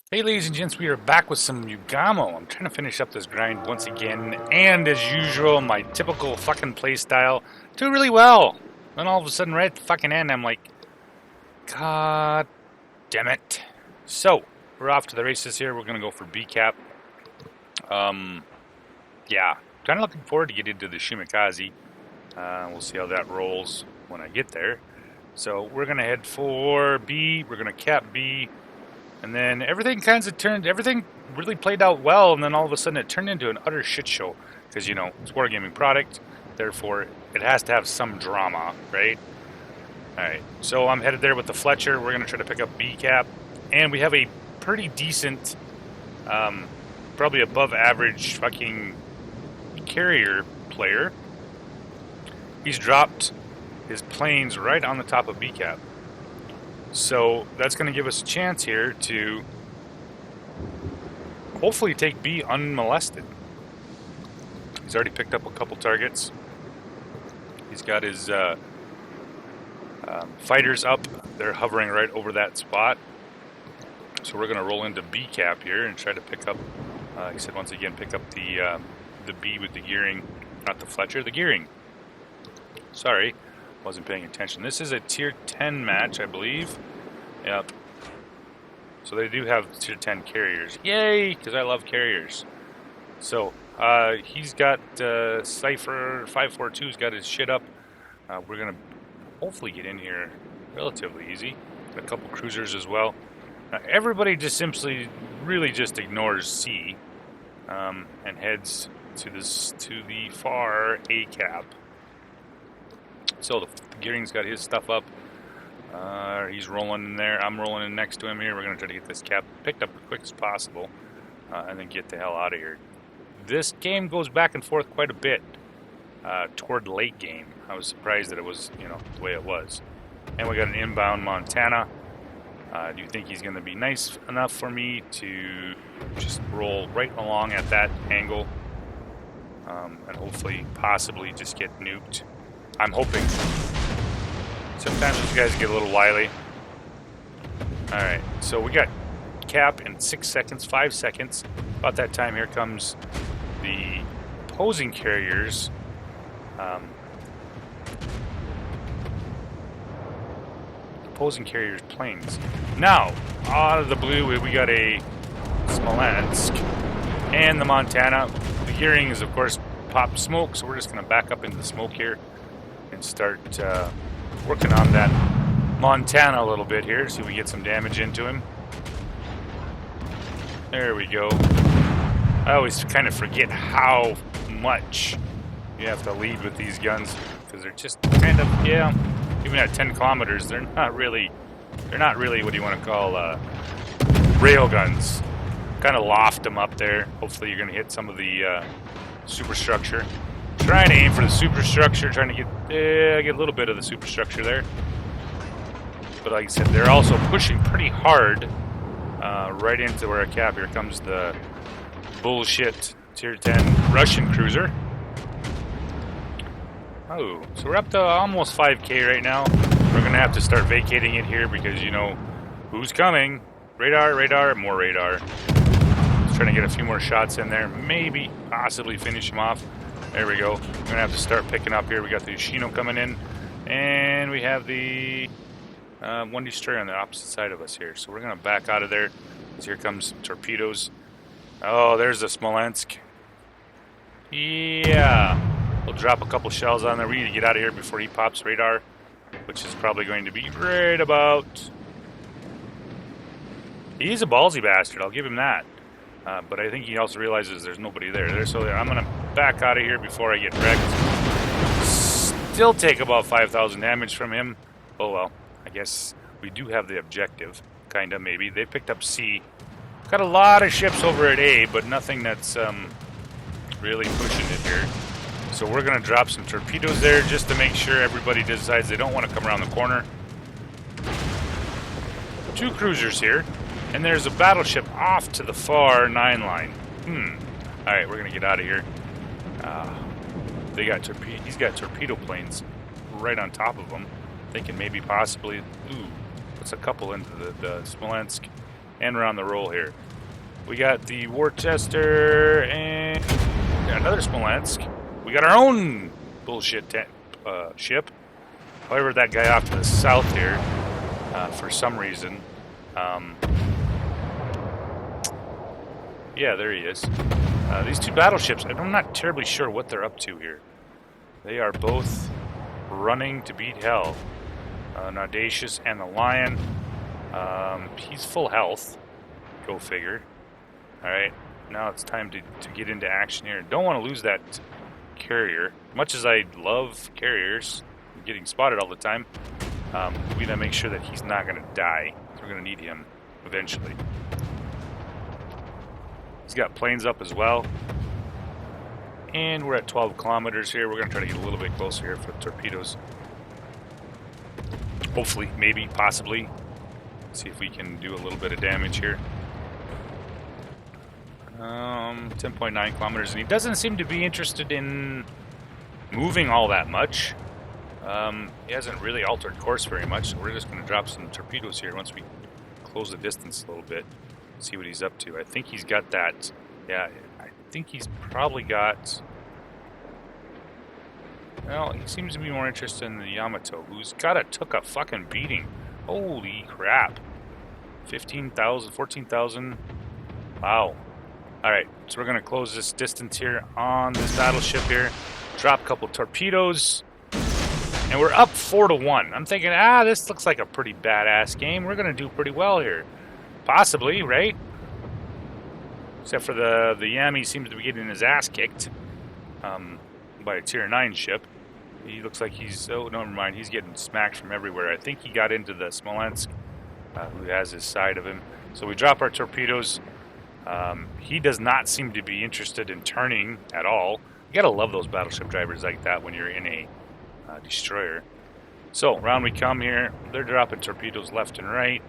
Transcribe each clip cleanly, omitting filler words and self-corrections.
Hey ladies and gents, we are back with some Yūgumo. I'm trying to finish up this grind once again, and as usual, my typical fucking playstyle, do really well. Then all of a sudden, right at the fucking end, I'm like, God damn it. So, we're off to the races here. We're gonna go for B cap. Um, yeah, kind of looking forward to getting into the Shimakaze. We'll see how that rolls when I get there. So, we're gonna head for B. We're gonna cap B. And then everything everything really played out well, and then all of a sudden it turned into an utter shit show. Because, it's a wargaming product, therefore it has to have some drama, right? Alright, so I'm headed there with the Fletcher. We're going to try to pick up B cap. And we have a pretty decent, probably above average fucking carrier player. He's dropped his planes right on the top of B cap. So that's going to give us a chance here to hopefully take B unmolested. He's already picked up a couple targets. He's got his fighters up. They're hovering right over that spot. So we're going to roll into B cap here and try to pick up, he said once again, pick up the B with the gearing, not the Fletcher, the gearing. Sorry. Wasn't paying attention. This is a tier 10 match, I believe. Yep. So they do have tier 10 carriers. Yay! Because I love carriers. So he's got Cypher 542's got his shit up. We're gonna hopefully get in here relatively easy. Got a couple cruisers as well. Everybody just simply really just ignores C and heads to the far A cap. So the gearing's got his stuff up. He's rolling in there. I'm rolling in next to him here. We're going to try to get this cap picked up as quick as possible and then get the hell out of here. This game goes back and forth quite a bit toward late game. I was surprised that it was, the way it was. And we got an inbound Montana. Do you think he's going to be nice enough for me to just roll right along at that angle and hopefully, possibly just get nuked? I'm hoping. Sometimes these guys get a little wily. Alright, so we got cap in 6 seconds, 5 seconds. About that time, here comes the opposing carriers. Opposing carriers' planes. Now, out of the blue, we got a Smolensk and the Montana. The gearing is, of course, pop smoke, so we're just going to back up into the smoke here and start working on that Montana a little bit here, see if we get some damage into him. There we go. I always kind of forget how much you have to lead with these guns, because they're just kind of, even at 10 kilometers, they're not really what you want to call rail guns. Kind of loft them up there. Hopefully you're going to hit some of the superstructure. Trying to aim for the superstructure, trying to get a little bit of the superstructure there. But like I said, they're also pushing pretty hard right into our cap. Here comes the bullshit tier 10 Russian cruiser. Oh, so we're up to almost 5K right now. We're going to have to start vacating it here because, who's coming? Radar, more radar. Just trying to get a few more shots in there. Maybe, possibly finish him off. There we go. We're going to have to start picking up here. We got the Yoshino coming in. And we have the one destroyer on the opposite side of us here. So we're going to back out of there. So here comes some torpedoes. Oh, there's the Smolensk. Yeah. We'll drop a couple shells on there. We need to get out of here before he pops radar, which is probably going to be right about... He's a ballsy bastard. I'll give him that. But I think he also realizes there's nobody there. So I'm going to back out of here before I get wrecked. Still take about 5,000 damage from him. Oh well, I guess we do have the objective. Kinda, maybe. They picked up C. Got a lot of ships over at A, but nothing that's really pushing it here. So we're going to drop some torpedoes there just to make sure everybody decides they don't want to come around the corner. 2 cruisers here. And there's a battleship off to the far 9 line. Alright, we're going to get out of here. He's got torpedo planes right on top of them. Thinking maybe possibly... Ooh, puts a couple into the Smolensk. And we're on the roll here. We got the Worcester and another Smolensk. We got our own bullshit ship. However, that guy off to the south here, for some reason, yeah, there he is. These two battleships, I'm not terribly sure what they're up to here. They are both running to beat hell. An Audacious and the Lion. He's full health. Go figure. Alright, now it's time to get into action here. Don't want to lose that carrier. Much as I love carriers, getting spotted all the time, we gotta make sure that he's not going to die. We're going to need him eventually. He's got planes up as well. And we're at 12 kilometers here. We're going to try to get a little bit closer here for torpedoes. Hopefully, maybe, possibly. See if we can do a little bit of damage here. 10.9 kilometers. And he doesn't seem to be interested in moving all that much. He hasn't really altered course very much. So we're just going to drop some torpedoes here once we close the distance a little bit. See what he's up to. I think he's got that. Yeah, I think he's probably got. Well, he seems to be more interested in the Yamato, who's took a fucking beating. Holy crap! 15,000, 14,000. Wow. All right, so we're gonna close this distance here on this battleship here. Drop a couple torpedoes, and we're up 4-1. I'm thinking, this looks like a pretty badass game. We're gonna do pretty well here. Possibly, right? Except for the Yami seems to be getting his ass kicked by a Tier 9 ship. He looks like he's... Oh, no, never mind. He's getting smacked from everywhere. I think he got into the Smolensk, who has his side of him. So we drop our torpedoes. He does not seem to be interested in turning at all. You gotta love those battleship drivers like that when you're in a destroyer. So, round we come here. They're dropping torpedoes left and right.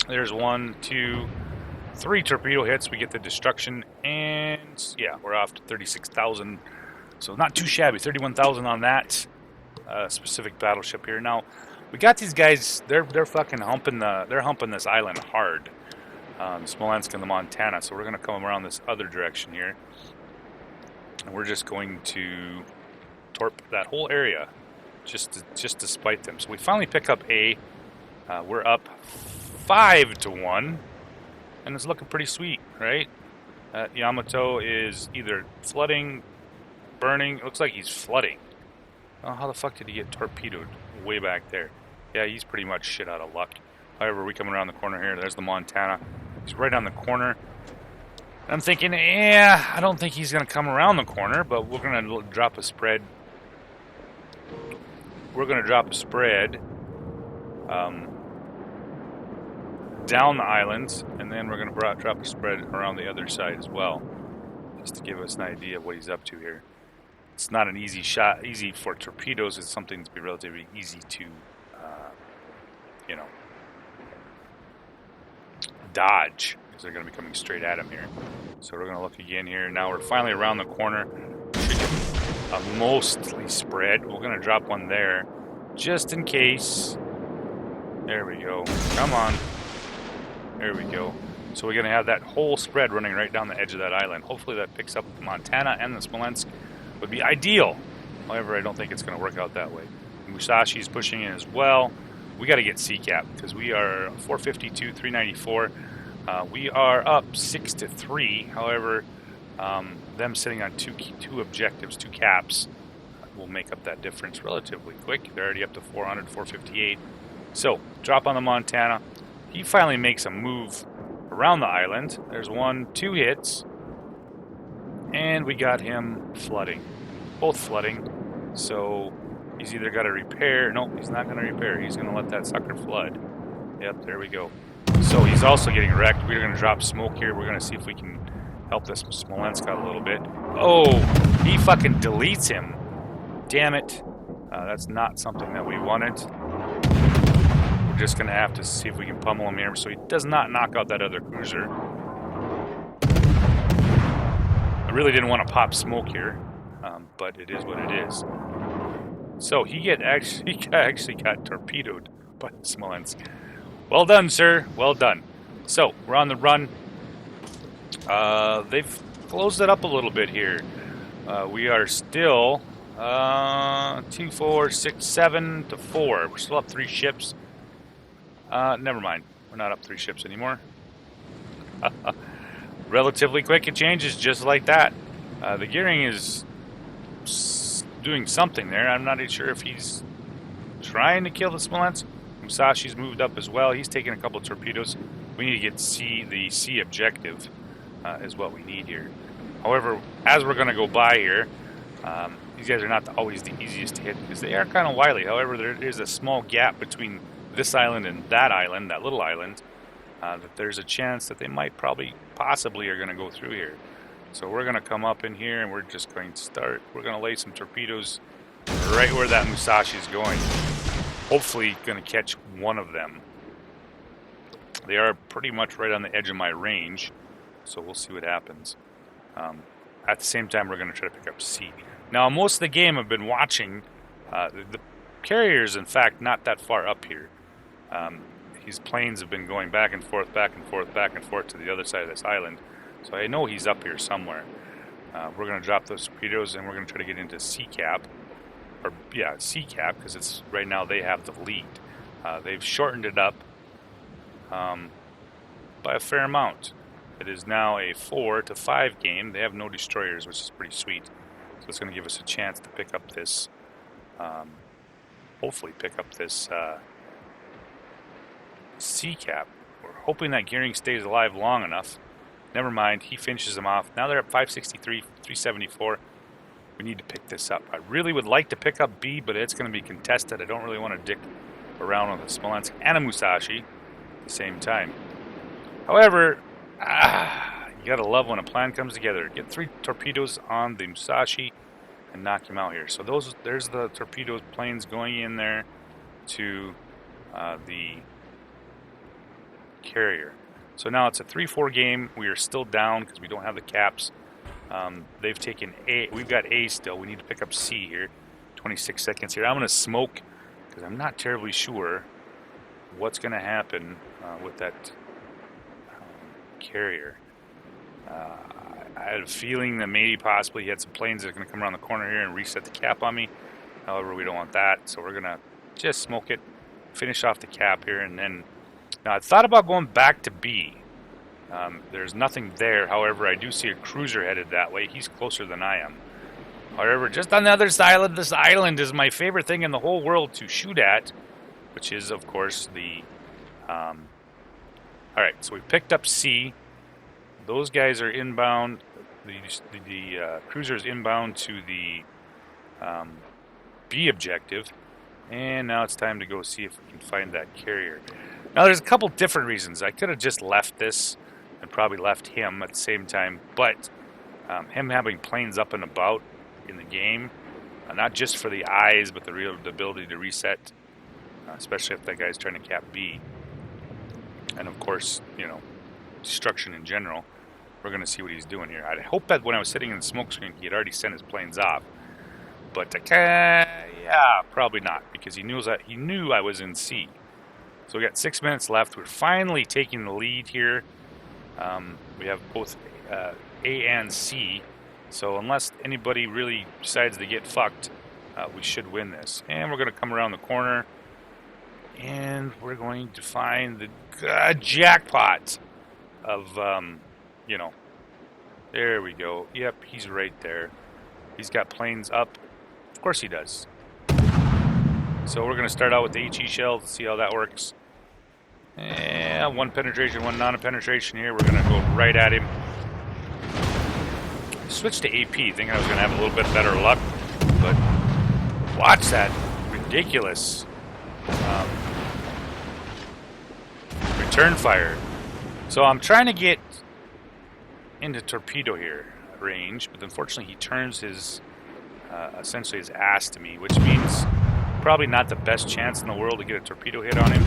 There's 1, 2, 3 torpedo hits. We get the destruction, and yeah, we're off to 36,000. So not too shabby. 31,000 on that specific battleship here. Now we got these guys. They're fucking humping this island hard. Smolensk and the Montana. So we're gonna come around this other direction here, and we're just going to torp that whole area, just to spite them. So we finally pick up A. We're up 5-1, and it's looking pretty sweet, right? Yamato is either flooding, burning. It looks like he's flooding. Oh, how the fuck did he get torpedoed way back there? Yeah, he's pretty much shit out of luck. However, we coming around the corner here. There's the Montana. He's right on the corner. And I'm thinking, I don't think he's going to come around the corner, but we're going to drop a spread. We're going to drop a spread down the islands, and then we're going to drop a spread around the other side as well, just to give us an idea of what he's up to here. It's not an easy shot, easy for torpedoes. It's something to be relatively easy to, dodge, because they're going to be coming straight at him here. So we're going to look again here. Now we're finally around the corner. Should get a mostly spread. We're going to drop one there, just in case. There we go. Come on. There we go. So we're going to have that whole spread running right down the edge of that island. Hopefully that picks up the Montana and the Smolensk. Would be ideal. However, I don't think it's going to work out that way. Musashi's pushing in as well. We got to get CCAP because we are 452, 394. We are up 6-3. However, them sitting on two objectives, 2 caps, will make up that difference relatively quick. They're already up to 400, 458. So, drop on the Montana. He finally makes a move around the island. There's 1, 2 hits. And we got him flooding. Both flooding. So he's either got to repair. No, he's not going to repair. He's going to let that sucker flood. Yep, there we go. So he's also getting wrecked. We're going to drop smoke here. We're going to see if we can help this Smolensk out a little bit. Oh, he fucking deletes him. Damn it. That's not something that we wanted. We're just going to have to see if we can pummel him here so he does not knock out that other cruiser. I really didn't want to pop smoke here, but it is what it is. So he actually got torpedoed by Smolensk. Well done, sir. Well done. So, we're on the run. They've closed it up a little bit here. We are still 2, 4, 6, 7 to 4. We're still up 3 ships. Never mind. We're not up 3 ships anymore. Relatively quick, it changes just like that. The gearing is doing something there. I'm not even sure if he's trying to kill the Smolensk. Musashi's moved up as well. He's taking a couple of torpedoes. We need to get the C objective is what we need here. However, as we're going to go by here, these guys are not always the easiest to hit because they are kind of wily. However, there is a small gap between this island and that island, that little island, that there's a chance that they might possibly are going to go through here. So we're going to come up in here and we're just going to start. We're going to lay some torpedoes right where that Musashi is going. Hopefully going to catch one of them. They are pretty much right on the edge of my range, so we'll see what happens. At the same time, we're going to try to pick up C. Now, most of the game I've been watching, the carrier is in fact not that far up here. His planes have been going back and forth, back and forth, back and forth to the other side of this island. So I know he's up here somewhere. We're going to drop those torpedoes and we're going to try to get into C-cap. Or, yeah, C-cap, because it's right now they have the lead. They've shortened it up by a fair amount. It is now a 4 to 5 game. They have no destroyers, which is pretty sweet. So it's going to give us a chance to pick up this, hopefully pick up this C-cap. We're hoping that gearing stays alive long enough. Never mind, he finishes them off. Now they're at 563, 374. We need to pick this up. I really would like to pick up B, but it's going to be contested. I don't really want to dick around with a Smolensk and a Musashi at the same time. However, you gotta love when a plan comes together. Get 3 torpedoes on the Musashi and knock him out here. So there's the torpedo planes going in there to the carrier. So now it's a 3-4 game. We are still down because we don't have the caps. They've taken A. We've got A still. We need to pick up C here. 26 seconds here. I'm going to smoke because I'm not terribly sure what's going to happen with that carrier. I had a feeling that maybe possibly he had some planes that are going to come around the corner here and reset the cap on me. However, we don't want that, so we're going to just smoke it, finish off the cap here, and then... Now, I thought about going back to B. There's nothing there. However, I do see a cruiser headed that way. He's closer than I am. However, just on the other side of this island is my favorite thing in the whole world to shoot at, which is, of course, the... Alright, so we picked up C. Those guys are inbound. The cruiser is inbound to the B objective. And now it's time to go see if we can find that carrier. Now, there's a couple different reasons. I could have just left this and probably left him at the same time. But him having planes up and about in the game, not just for the eyes, but the ability to reset, especially if that guy's trying to cap B. And, of course, you know, destruction in general. We're going to see what he's doing here. I hope that when I was sitting in the smoke screen, he had already sent his planes off. But, yeah, probably not, because he knew I was in C. So we got 6 minutes left. We're finally taking the lead here. We have both A and C. So unless anybody really decides to get fucked, we should win this. And we're going to come around the corner. And we're going to find the jackpot of, you know, there we go. Yep, he's right there. He's got planes up. Of course he does. So we're going to start out with the HE shell to see how that works. And 1 penetration, 1 non-penetration here. We're going to go right at him. Switch to AP, thinking I was going to have a little bit better luck. But watch that ridiculous return fire. So I'm trying to get into torpedo here range, but unfortunately he turns his essentially his ass to me, which means probably not the best chance in the world to get a torpedo hit on him.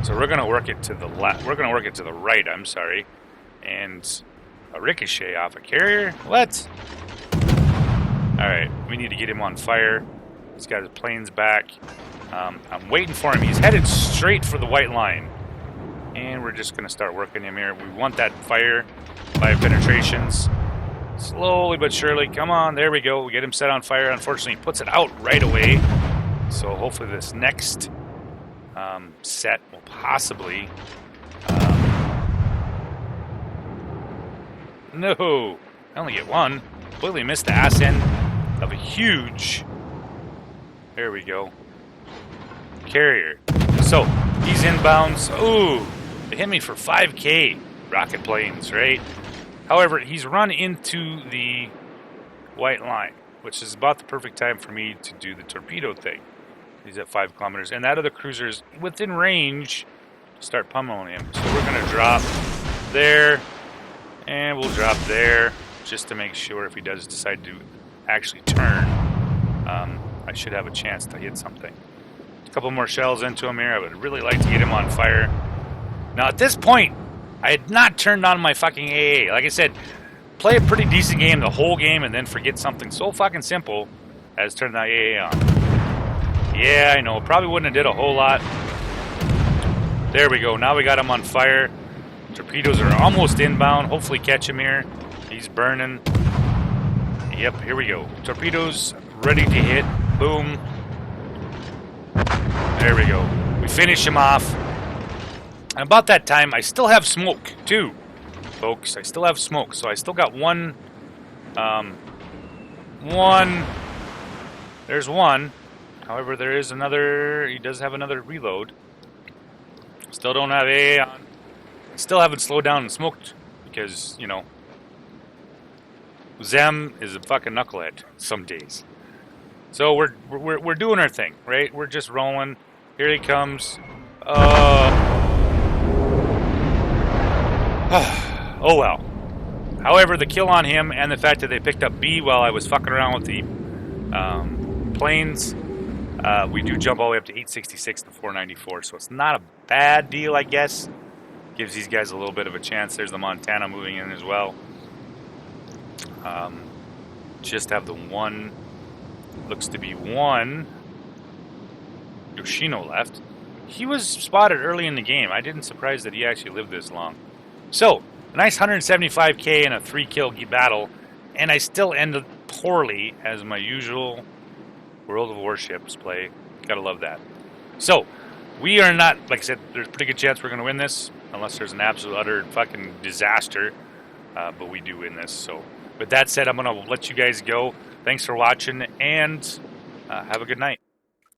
So we're going to work it to the left. We're going to work it to the right, I'm sorry. And a ricochet off a carrier? What? Alright, we need to get him on fire. He's got his planes back. I'm waiting for him. He's headed straight for the white line. And we're just going to start working him here. We want that fire by penetrations. Slowly but surely. Come on, there we go. We get him set on fire. Unfortunately, he puts it out right away. So hopefully this next set will possibly... no! I only get one. Completely missed the ass end of a huge... There we go. Carrier. So, he's inbounds. Ooh! They hit me for 5K rocket planes, right? However, he's run into the white line, which is about the perfect time for me to do the torpedo thing. He's at 5 kilometers, and that other cruiser is within range to start pummeling him. So we're going to drop there, and we'll drop there, just to make sure if he does decide to actually turn, I should have a chance to hit something. A couple more shells into him here. I would really like to get him on fire. Now, at this point, I had not turned on my fucking AA. Like I said, play a pretty decent game the whole game and then forget something so fucking simple as turn that AA on. Yeah, I know. Probably wouldn't have did a whole lot. There we go. Now we got him on fire. Torpedoes are almost inbound. Hopefully catch him here. He's burning. Yep, here we go. Torpedoes ready to hit. Boom. There we go. We finish him off. And about that time, I still have smoke, too, folks. I still have smoke. So I still got one. There's one. However, there is another. He does have another reload. Still don't have AA on. Still haven't slowed down and smoked because, you know, Zem is a fucking knucklehead some days. So we're doing our thing, right? We're just rolling. Here he comes. Oh well. However, the kill on him and the fact that they picked up B while I was fucking around with the planes, we do jump all the way up to 866 to 494. So it's not a bad deal, I guess. Gives these guys a little bit of a chance. There's the Montana moving in as well. Just have the one, looks to be one Yoshino left. He was spotted early in the game. I didn't surprise that he actually lived this long. So, a nice 175K in a 3-kill battle, and I still ended poorly as my usual World of Warships play. Gotta love that. So, we are not, like I said, there's a pretty good chance we're going to win this, unless there's an absolute utter fucking disaster, but we do win this. So, with that said, I'm going to let you guys go. Thanks for watching, and have a good night.